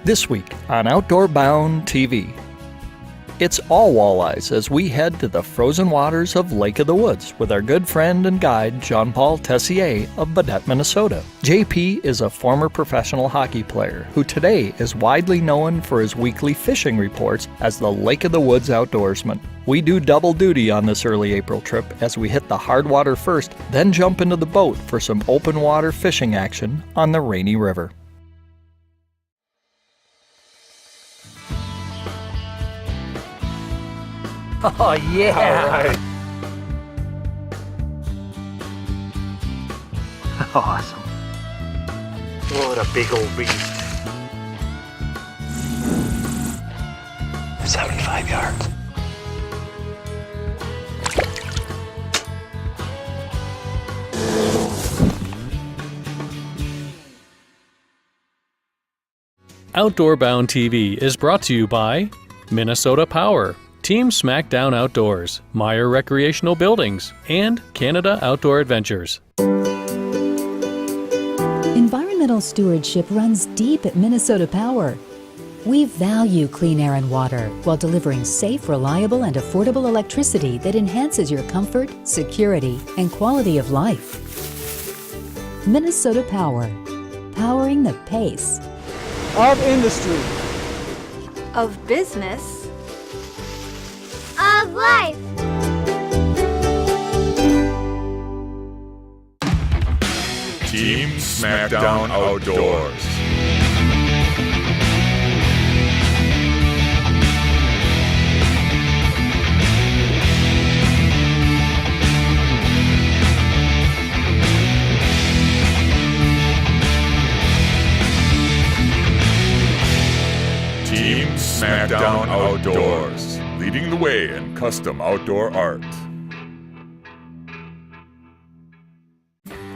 This week on Outdoor Bound TV, it's all walleyes as we head to the frozen waters of Lake of the Woods with our good friend and guide Jean-Paul Tessier of Baudette, Minnesota. JP is a former professional hockey player who today is widely known for his weekly fishing reports as the Lake of the Woods Outdoorsman. We do double duty on this early April trip as we hit the hard water first, then jump into the boat for some open water fishing action on the Rainey River. Oh, yeah! All right. Awesome. What a big old beast. 75 yards. Outdoor Bound TV is brought to you by Minnesota Power, Team Smackdown Outdoors, Meyer Recreational Buildings, and Canada Outdoor Adventures. Environmental stewardship runs deep at Minnesota Power. We value clean air and water while delivering safe, reliable, and affordable electricity that enhances your comfort, security, and quality of life. Minnesota Power, powering the pace of industry, of business, of life. Team Smackdown Outdoors. Team Smackdown Outdoors, leading the way in custom outdoor art.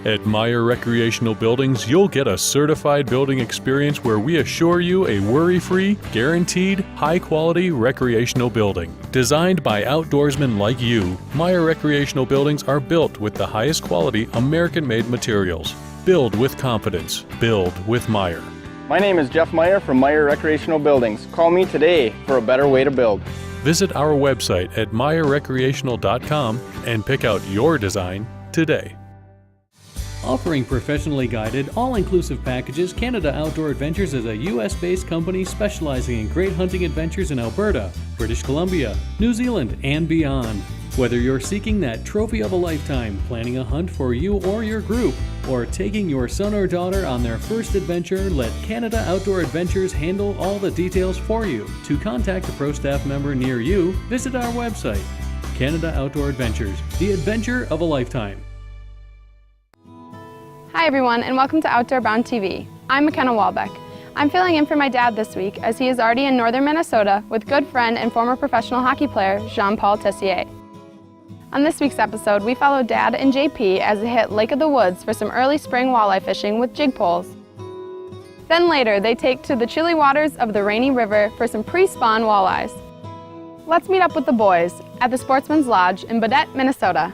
At Meyer Recreational Buildings, you'll get a certified building experience where we assure you a worry-free, guaranteed, high-quality recreational building. Designed by outdoorsmen like you, Meyer Recreational Buildings are built with the highest quality American-made materials. Build with confidence. Build with Meyer. My name is Jeff Meyer from Meyer Recreational Buildings. Call me today for a better way to build. Visit our website at meyerrecreational.com and pick out your design today. Offering professionally guided, all-inclusive packages, Canada Outdoor Adventures is a U.S.-based company specializing in great hunting adventures in Alberta, British Columbia, New Zealand, and beyond. Whether you're seeking that trophy of a lifetime, planning a hunt for you or your group, or taking your son or daughter on their first adventure, let Canada Outdoor Adventures handle all the details for you. To contact a pro staff member near you, visit our website. Canada Outdoor Adventures, the adventure of a lifetime. Hi everyone, and welcome to Outdoor Bound TV. I'm McKenna Walbeck. I'm filling in for my dad this week as he is already in northern Minnesota with good friend and former professional hockey player Jean-Paul Tessier. On this week's episode, we follow Dad and JP as they hit Lake of the Woods for some early spring walleye fishing with jig poles. Then later, they take to the chilly waters of the Rainey River for some pre-spawn walleyes. Let's meet up with the boys at the Sportsman's Lodge in Baudette, Minnesota.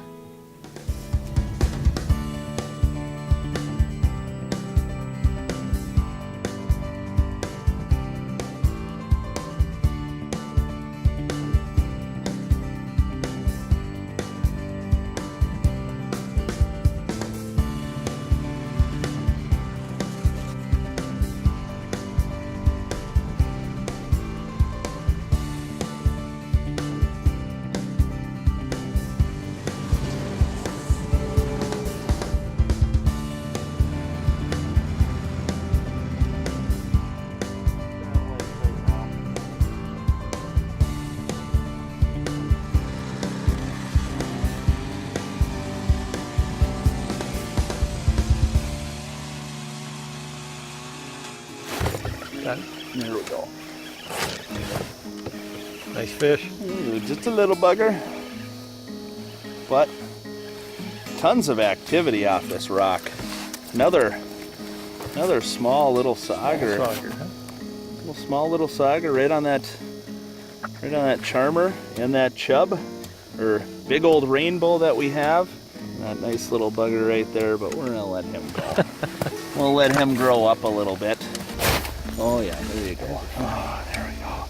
There we go. Nice fish. Ooh, just a little bugger, but tons of activity off this rock. Another small little sauger. Small little sauger right on that charmer and that chub, or big old rainbow that we have. That nice little bugger right there, but we're gonna let him go. We'll let him grow up a little bit. Oh yeah, there you go. Oh, there we go.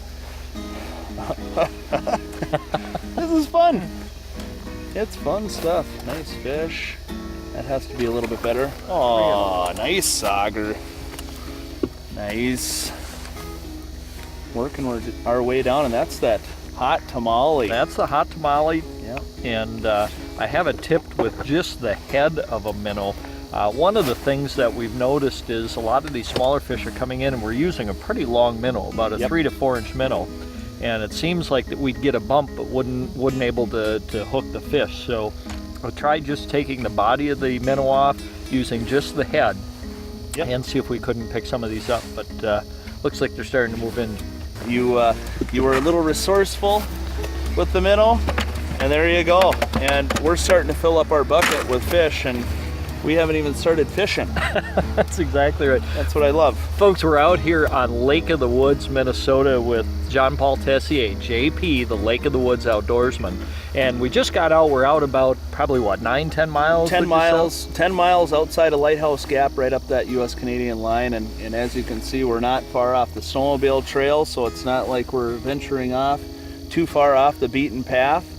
This is fun. It's fun stuff. Nice fish. That has to be a little bit better. Oh, nice sauger. Nice. Working our way down, and that's that hot tamale. That's the hot tamale. Yeah. And I have it tipped with just the head of a minnow. One of the things that we've noticed is a lot of these smaller fish are coming in, and we're using a pretty long minnow, about a 3 to 4 inch minnow. And it seems like that we'd get a bump, but wouldn't able to hook the fish. So I tried just taking the body of the minnow off, using just the head, and see if we couldn't pick some of these up. But looks like they're starting to move in. You were a little resourceful with the minnow, and there you go. And we're starting to fill up our bucket with fish, and we haven't even started fishing. That's exactly right. That's what I love. Folks, we're out here on Lake of the Woods, Minnesota with Jean-Paul Tessier, JP, the Lake of the Woods Outdoorsman. And we just got out, we're out about probably what, 9-10 miles? 10 miles outside of Lighthouse Gap, right up that US-Canadian line. And as you can see, we're not far off the snowmobile trail, so it's not like we're venturing off too far off the beaten path.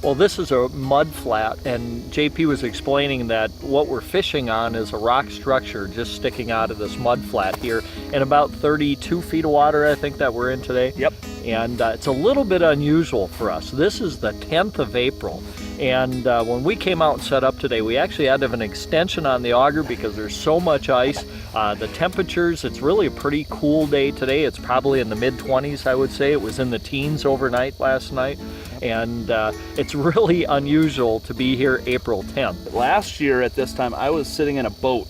Well, this is a mud flat, and JP was explaining that what we're fishing on is a rock structure just sticking out of this mud flat here, and about 32 feet of water, I think, that we're in today. Yep. And it's a little bit unusual for us. This is the 10th of April, and when we came out and set up today, we actually had to have an extension on the auger because there's so much ice. The temperatures, it's really a pretty cool day today. It's probably in the mid-20s, I would say. It was in the teens overnight last night. And it's really unusual to be here April 10th. Last year at this time, I was sitting in a boat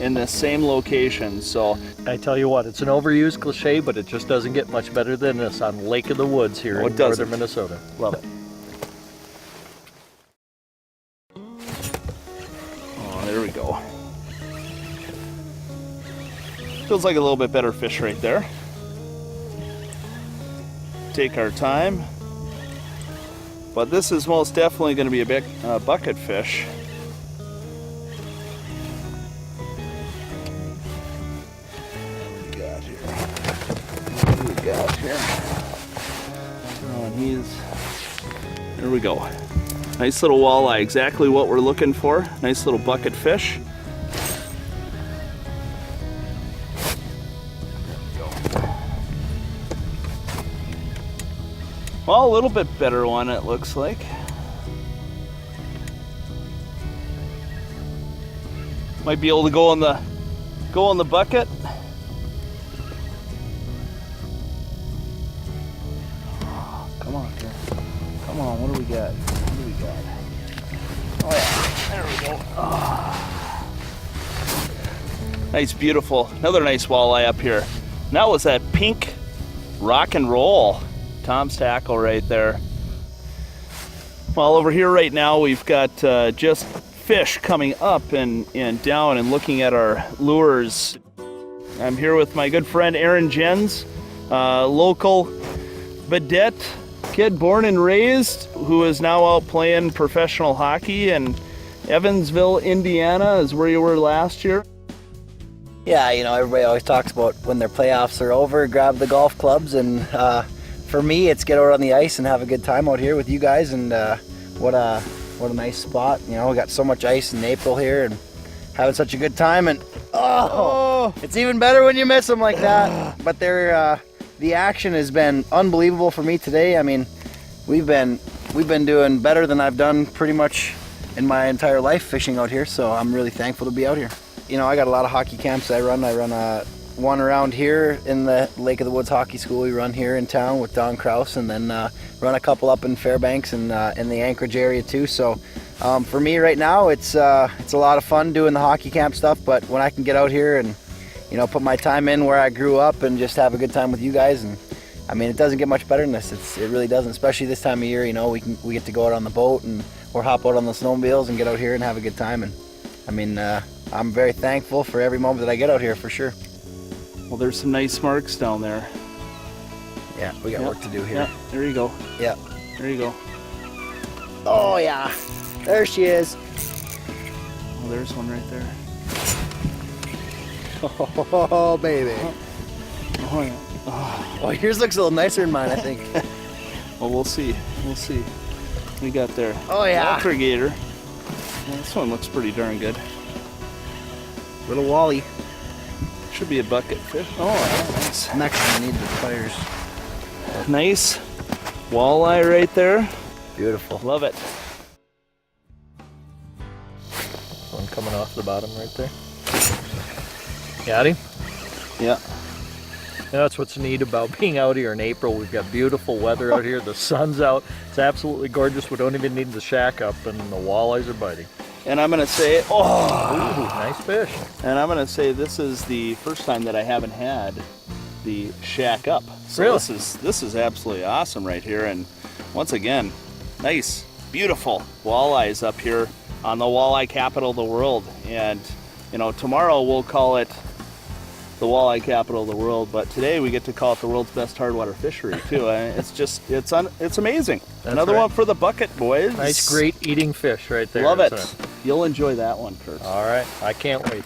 in this same location, so. I tell you what, it's an overused cliche, but it just doesn't get much better than this on Lake of the Woods here in northern Minnesota. Love it. Oh, there we go. Feels like a little bit better fish right there. Take our time. But this is most definitely going to be a big bucket fish. What do we got here? Oh, and there we go. Nice little walleye, exactly what we're looking for. Nice little bucket fish. Well, a little bit better one, it looks like. Might be able to go in the bucket. Oh, come on, here. Come on, what do we got? What do we got? Oh yeah, there we go. Oh. Nice, beautiful. Another nice walleye up here. And that was that pink rock and roll. Tom's tackle right there. Well, over here right now we've got just fish coming up and down and looking at our lures. I'm here with my good friend Aaron Jens, local Baudette kid, born and raised, who is now out playing professional hockey in Evansville, Indiana is where you were last year. Yeah, you know, everybody always talks about when their playoffs are over, grab the golf clubs, and for me, it's get out on the ice and have a good time out here with you guys. And what a nice spot. You know, we got so much ice in April here and having such a good time. And it's even better when you miss them like that. But the action has been unbelievable for me today. I mean, we've been doing better than I've done pretty much in my entire life fishing out here. So I'm really thankful to be out here. You know, I got a lot of hockey camps I run one around here in the Lake of the Woods Hockey School. We run here in town with Don Kraus, and then run a couple up in Fairbanks and in the Anchorage area too. So for me right now, it's a lot of fun doing the hockey camp stuff. But when I can get out here and, you know, put my time in where I grew up and just have a good time with you guys, and I mean, it doesn't get much better than this. It really doesn't, especially this time of year. You know, we get to go out on the boat and or hop out on the snowmobiles and get out here and have a good time. And I mean, I'm very thankful for every moment that I get out here, for sure. Well, there's some nice marks down there. Yeah, we got work to do here. Yeah, there you go. Yeah. There you go. Oh, yeah. There she is. Oh, there's one right there. Oh, baby. Oh, yeah. Oh, yours looks a little nicer than mine, I think. Well, we'll see. We'll see. We got their alligator. Yeah, this one looks pretty darn good. Little wally. Should be a bucket fish. Oh, nice. Next one, I need the pliers. Nice walleye right there. Beautiful. Love it. One coming off the bottom right there. Got him? Yeah. And that's what's neat about being out here in April. We've got beautiful weather out here. The sun's out. It's absolutely gorgeous. We don't even need the shack up, and the walleyes are biting. And I'm gonna say, Ooh, nice fish. And I'm gonna say this is the first time that I haven't had the shack up. So Really? this is absolutely awesome right here. And once again, nice, beautiful walleyes up here on the walleye capital of the world. And you know, tomorrow we'll call it the walleye capital of the world, but today we get to call it the world's best hardwater fishery too. It's amazing. That's Another right. one for the bucket, boys. Nice, great eating fish right there. Love it. isn't it? You'll enjoy that one, Kurt. All right, I can't wait.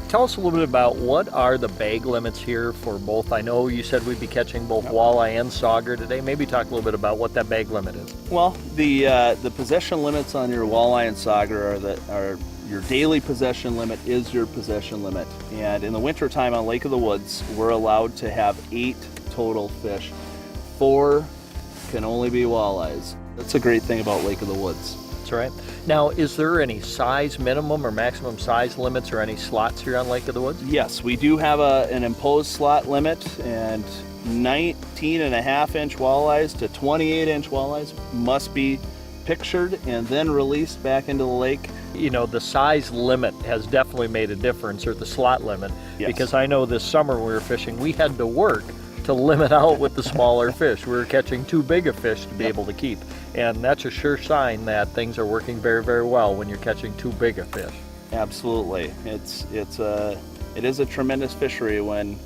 Tell us a little bit about what are the bag limits here for both. I know you said we'd be catching both walleye and sauger today. Maybe talk a little bit about what that bag limit is. Well, the possession limits on your walleye and sauger are your daily possession limit is your possession limit. And in the wintertime on Lake of the Woods, we're allowed to have 8 total fish. 4 can only be walleyes. That's a great thing about Lake of the Woods. That's right. Now, is there any size minimum or maximum size limits or any slots here on Lake of the Woods? Yes, we do have an imposed slot limit, and 19.5-inch walleyes to 28-inch walleyes must be pictured and then released back into the lake. You know, the size limit has definitely made a difference, or the slot limit, Yes. because I know this summer when we were fishing, we had to work to limit out with the smaller fish. We were catching too big a fish to be able to keep. And that's a sure sign that things are working very, very well when you're catching too big a fish. Absolutely. It is a tremendous fishery when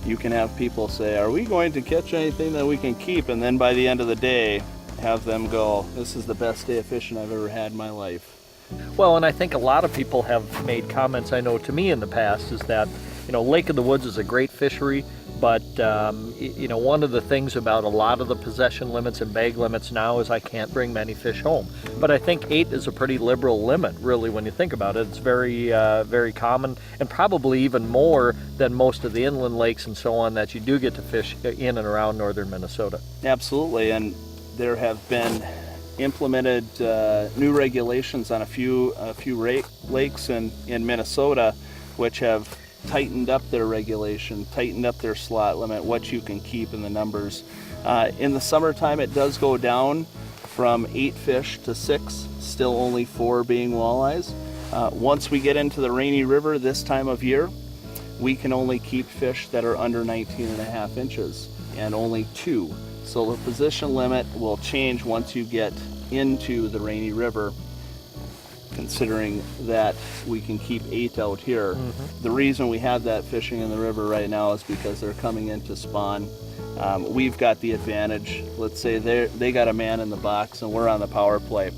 you can have people say, are we going to catch anything that we can keep? And then by the end of the day, have them go, this is the best day of fishing I've ever had in my life. Well, and I think a lot of people have made comments, I know to me in the past, is that, you know, Lake of the Woods is a great fishery, but, you know, one of the things about a lot of the possession limits and bag limits now is I can't bring many fish home. But I think 8 is a pretty liberal limit, really, when you think about it. It's very, very common, and probably even more than most of the inland lakes and so on that you do get to fish in and around northern Minnesota. Absolutely, and there have been implemented new regulations on a few lakes in Minnesota, which have tightened up their regulation, tightened up their slot limit, what you can keep in the numbers. In the summertime, it does go down from 8 fish to 6, still only 4 being walleyes. Once we get into the Rainey River this time of year, we can only keep fish that are under 19.5 inches and only 2. So the position limit will change once you get into the Rainey River, considering that we can keep 8 out here. The reason we have that fishing in the river right now is because they're coming in to spawn. We've got the advantage. Let's say they got a man in the box and we're on the power play.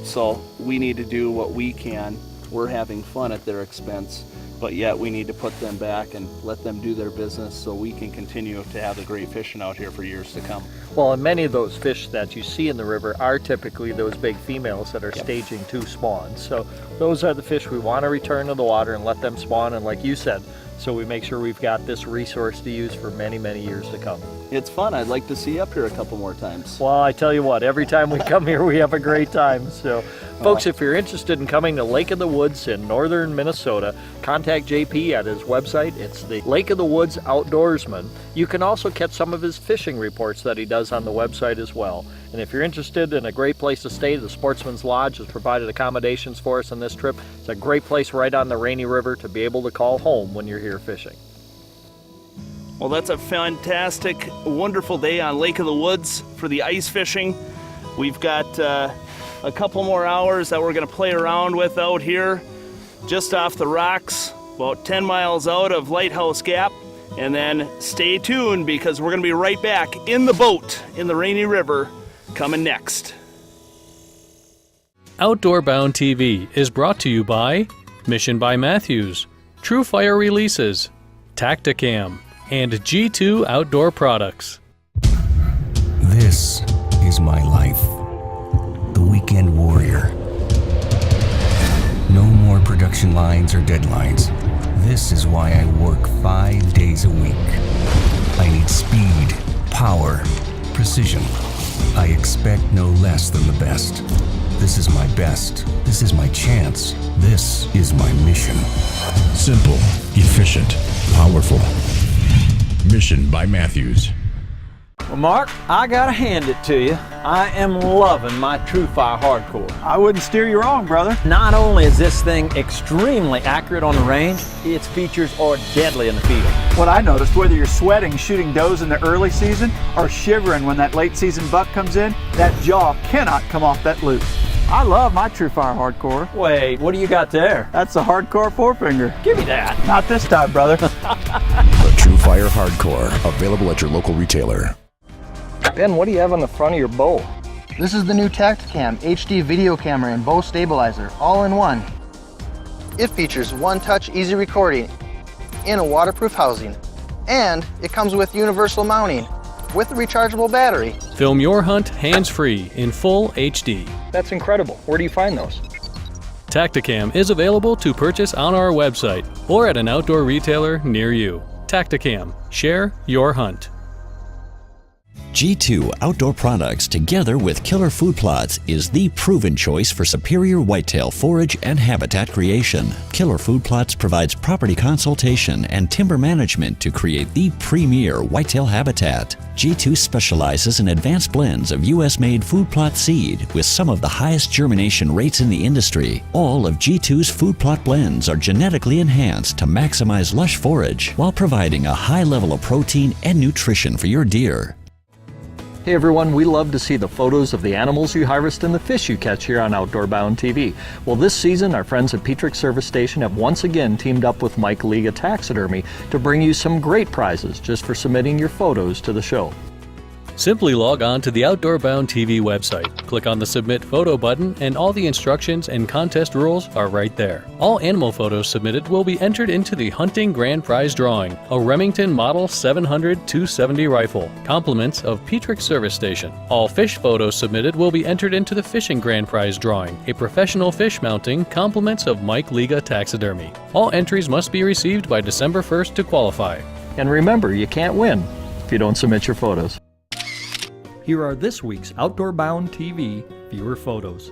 So we need to do what we can. We're having fun at their expense, but yet we need to put them back and let them do their business so we can continue to have the great fishing out here for years to come. Well, and many of those fish that you see in the river are typically those big females that are staging to spawn. So those are the fish we want to return to the water and let them spawn, and like you said, so we make sure we've got this resource to use for many, many years to come. It's fun. I'd like to see you up here a couple more times. Well, I tell you what, every time we come here, we have a great time. So, folks, if you're interested in coming to Lake of the Woods in northern Minnesota, contact JP at his website. It's the Lake of the Woods Outdoorsman. You can also catch some of his fishing reports that he does on the website as well. And if you're interested in a great place to stay, the Sportsman's Lodge has provided accommodations for us on this trip. It's a great place right on the Rainey River to be able to call home when you're here fishing. Well, that's a fantastic, wonderful day on Lake of the Woods for the ice fishing. We've got a couple more hours that we're going to play around with out here, just off the rocks, about 10 miles out of Lighthouse Gap. And then stay tuned because we're going to be right back in the boat in the Rainey River coming next. Outdoor Bound TV is brought to you by Mission by Matthews, True Fire Releases, Tacticam, and G2 Outdoor Products. This is my life. The weekend warrior. No more production lines or deadlines. This is why I work 5 days a week. I need speed, power, precision. I expect no less than the best. This is my best. This is my chance. This is my mission. Simple, efficient, powerful. Mission by Matthews. Well, Mark, I gotta hand it to you. I am loving my TrueFire Hardcore. I wouldn't steer you wrong, brother. Not only is this thing extremely accurate on the range, its features are deadly in the field. What I noticed, whether you're sweating shooting does in the early season or shivering when that late season buck comes in, that jaw cannot come off that loop. I love my TrueFire Hardcore. Wait, what do you got there? That's a Hardcore forefinger. Give me that. Not this time, brother. The TrueFire Hardcore, available at your local retailer. Ben, what do you have on the front of your bow? This is the new Tacticam HD video camera and bow stabilizer, all in one. It features one-touch easy recording in a waterproof housing, and it comes with universal mounting with a rechargeable battery. Film your hunt hands-free in full HD. That's incredible. Where do you find those? Tacticam is available to purchase on our website or at an outdoor retailer near you. Tacticam. Share your hunt. G2 Outdoor Products, together with Killer Food Plots, is the proven choice for superior whitetail forage and habitat creation. Killer Food Plots provides property consultation and timber management to create the premier whitetail habitat. G2 specializes in advanced blends of U.S.-made food plot seed with some of the highest germination rates in the industry. All of G2's food plot blends are genetically enhanced to maximize lush forage while providing a high level of protein and nutrition for your deer. Hey everyone, we love to see the photos of the animals you harvest and the fish you catch here on Outdoor Bound TV. Well, this season, our friends at Petrick Service Station have once again teamed up with Mike Liga Taxidermy to bring you some great prizes just for submitting your photos to the show. Simply log on to the Outdoor Bound TV website, click on the Submit Photo button, and all the instructions and contest rules are right there. All animal photos submitted will be entered into the Hunting Grand Prize Drawing, a Remington Model 700-270 rifle, compliments of Petrick Service Station. All fish photos submitted will be entered into the Fishing Grand Prize Drawing, a professional fish mounting, compliments of Mike Liga Taxidermy. All entries must be received by December 1st to qualify. And remember, you can't win if you don't submit your photos. Here are this week's Outdoor Bound TV viewer photos.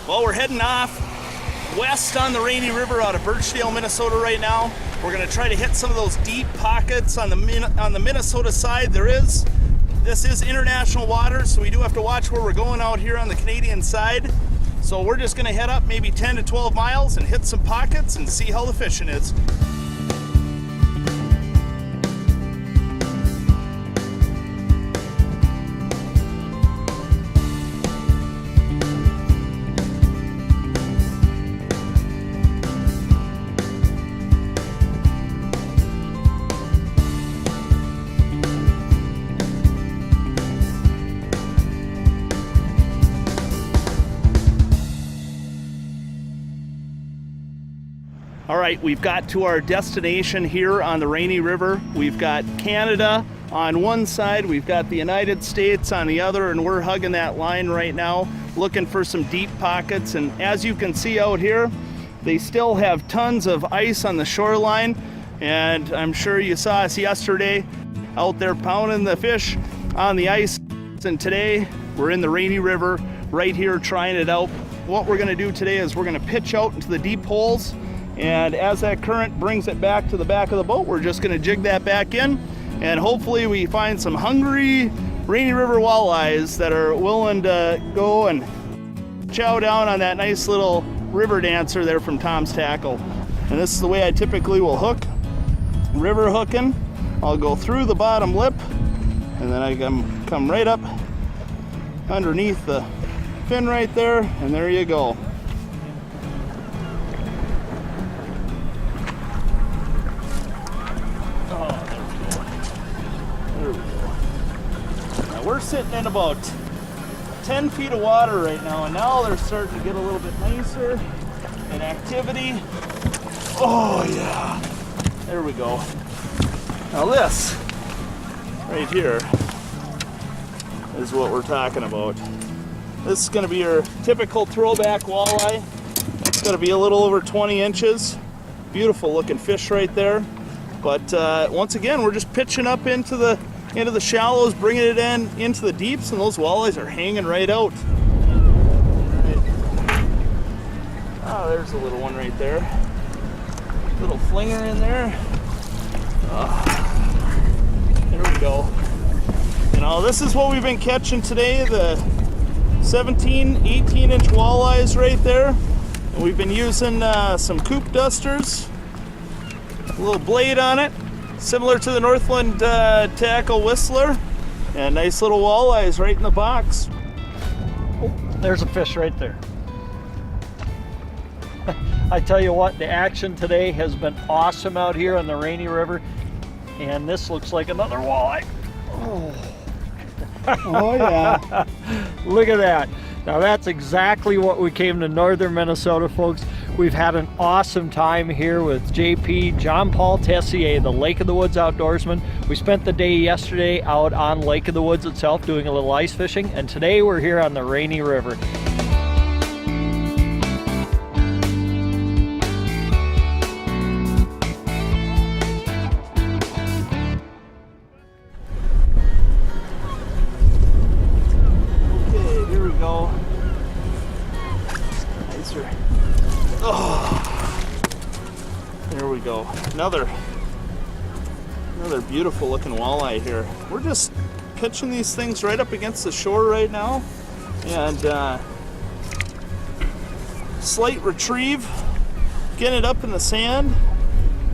Well, we're heading off west on the Rainey River out of Birchdale, Minnesota right now. We're going to try to hit some of those deep pockets on the Minnesota side. This is international waters, so we do have to watch where we're going out here on the Canadian side. So we're just going to head up maybe 10 to 12 miles and hit some pockets and see how the fishing is. All right, we've got to our destination here on the Rainey River. We've got Canada on one side, we've got the United States on the other, and we're hugging that line right now, looking for some deep pockets. And as you can see out here, They still have tons of ice on the shoreline, and I'm sure you saw us yesterday out there pounding the fish on the ice. And today we're in the Rainey River right here trying it out. What we're gonna do today is we're gonna pitch out into the deep holes, and as that current brings it back to the back of the boat, we're just gonna jig that back in, and hopefully we find some hungry Rainey River walleyes that are willing to go and chow down on that nice little river dancer there from Tom's Tackle. And this is the way I typically will hook. River hooking, I'll go through the bottom lip, and then I come right up underneath the fin right there, and there you go. There we go. Now we're sitting in about 10 feet of water right now, and now they're starting to get a little bit nicer in activity. Oh yeah, there we go. Now this right here is what we're talking about. This is going to be your typical throwback walleye. It's going to be a little over 20 inches. Beautiful looking fish right there. But once again, we're just pitching up into the shallows, bringing it into the deeps, and those walleyes are hanging right out. Right. Oh, there's a little one right there. Little flinger in there. There we go. You know, this is what we've been catching today, the 17, 18-inch walleyes right there. And we've been using some coop dusters, a little blade on it, similar to the Northland Tackle Whistler, and nice little walleyes right in the box. Oh, there's a fish right there. I tell you what, the action today has been awesome out here on the Rainey River, and this looks like another walleye. Oh. Oh yeah. Look at that. Now that's exactly what we came to northern Minnesota, folks. We've had an awesome time here with JP, Jean-Paul Tessier, the Lake of the Woods Outdoorsman. We spent the day yesterday out on Lake of the Woods itself doing a little ice fishing, and today we're here on the Rainey River. There we go. Another beautiful looking walleye here. We're just pitching these things right up against the shore right now, and slight retrieve, getting it up in the sand,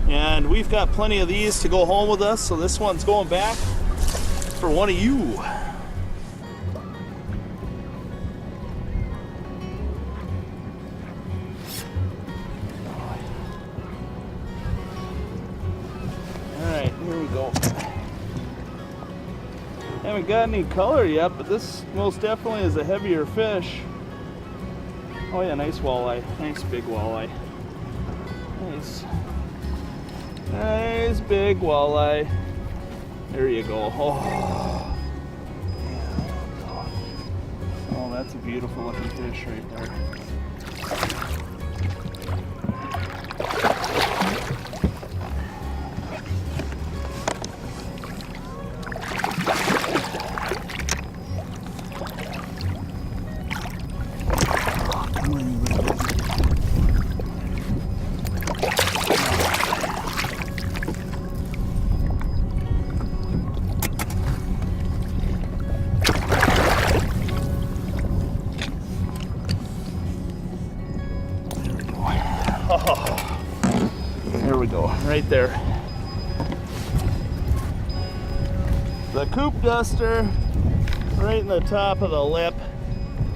and we've got plenty of these to go home with us, so this one's going back for one of you. Here we go. Haven't got any color yet, but this most definitely is a heavier fish. Oh yeah, nice walleye. Nice big walleye. Nice big walleye. There you go. Oh, oh, that's a beautiful looking fish right there. There we go, right there. The coop duster right in the top of the lip,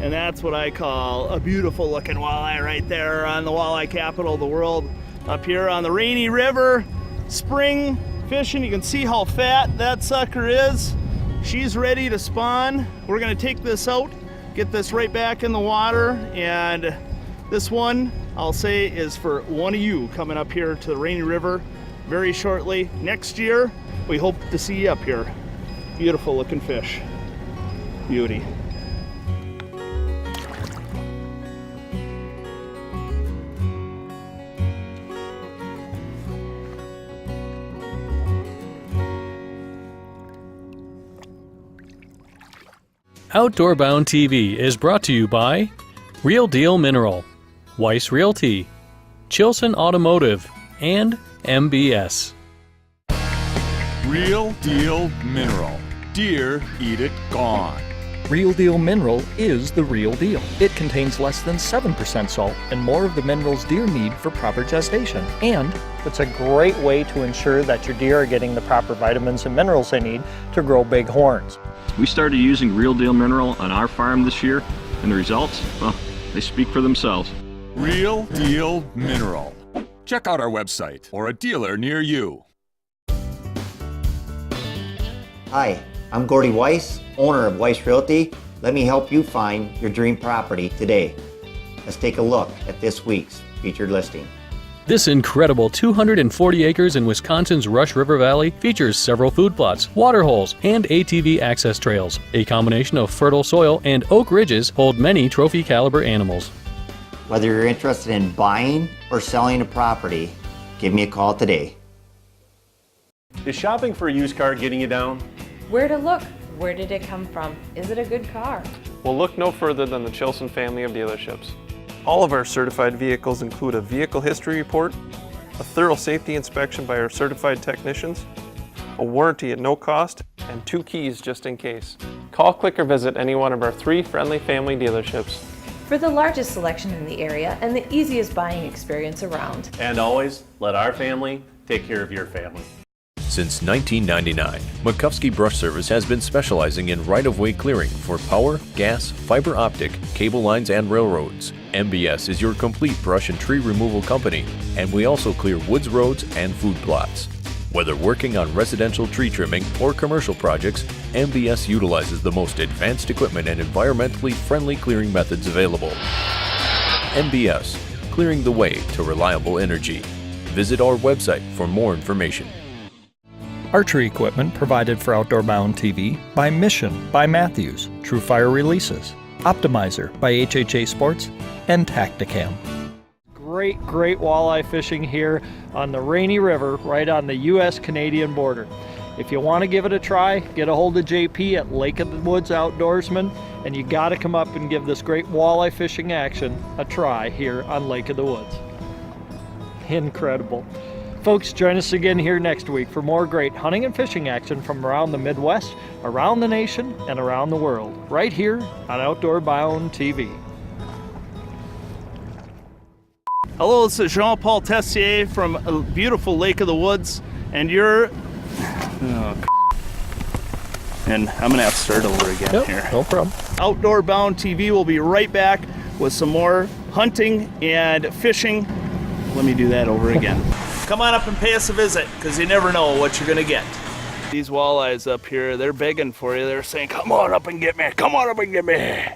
and that's what I call a beautiful looking walleye right there on the walleye capital of the world, up here on the Rainey River. Spring fishing, you can see how fat that sucker is. She's ready to spawn. We're gonna take this out, get this right back in the water, and this one, I'll say, is for one of you coming up here to the Rainey River very shortly. Next year, we hope to see you up here. Beautiful looking fish. Beauty. Outdoor Bound TV is brought to you by Real Deal Mineral, Weiss Realty, Chilson Automotive, and MBS. Real Deal Mineral. Deer eat it gone. Real Deal Mineral is the real deal. It contains less than 7% salt and more of the minerals deer need for proper gestation. And it's a great way to ensure that your deer are getting the proper vitamins and minerals they need to grow big horns. We started using Real Deal Mineral on our farm this year, and the results, well, they speak for themselves. Real Deal Mineral. Check out our website or a dealer near you. Hi, I'm Gordy Weiss, owner of Weiss Realty. Let me help you find your dream property today. Let's take a look at this week's featured listing. This incredible 240 acres in Wisconsin's Rush River Valley features several food plots, water holes, and ATV access trails. A combination of fertile soil and oak ridges hold many trophy caliber animals. Whether you're interested in buying or selling a property, give me a call today. Is shopping for a used car getting you down? Where to look? Where did it come from? Is it a good car? Well, look no further than the Chilson family of dealerships. All of our certified vehicles include a vehicle history report, a thorough safety inspection by our certified technicians, a warranty at no cost, and 2 keys just in case. Call, click, or visit any one of our 3 friendly family dealerships. For the largest selection in the area and the easiest buying experience around. And always, let our family take care of your family. Since 1999, McCuskey Brush Service has been specializing in right-of-way clearing for power, gas, fiber optic, cable lines, and railroads. MBS is your complete brush and tree removal company, and we also clear woods roads and food plots. Whether working on residential tree trimming or commercial projects, MBS utilizes the most advanced equipment and environmentally friendly clearing methods available. MBS, clearing the way to reliable energy. Visit our website for more information. archery equipment provided for Outdoor Bound TV by Mission by Matthews, True Fire Releases, Optimizer by HHA Sports, and Tacticam. Great walleye fishing here on the Rainey River, right on the U.S.-Canadian border. If you want to give it a try, get a hold of JP at Lake of the Woods Outdoorsman, and you got to come up and give this great walleye fishing action a try here on Lake of the Woods. Incredible. Folks, join us again here next week for more great hunting and fishing action from around the Midwest, around the nation, and around the world, right here on Outdoor Bound TV. Hello, this is Jean-Paul Tessier from a beautiful Lake of the Woods, and you're... and I'm gonna have to start over again here. No problem. Outdoor Bound TV will be right back with some more hunting and fishing. Let me do that over again. Come on up and pay us a visit, because you never know what you're gonna get. These walleyes up here, they're begging for you. They're saying, come on up and get me, come on up and get me.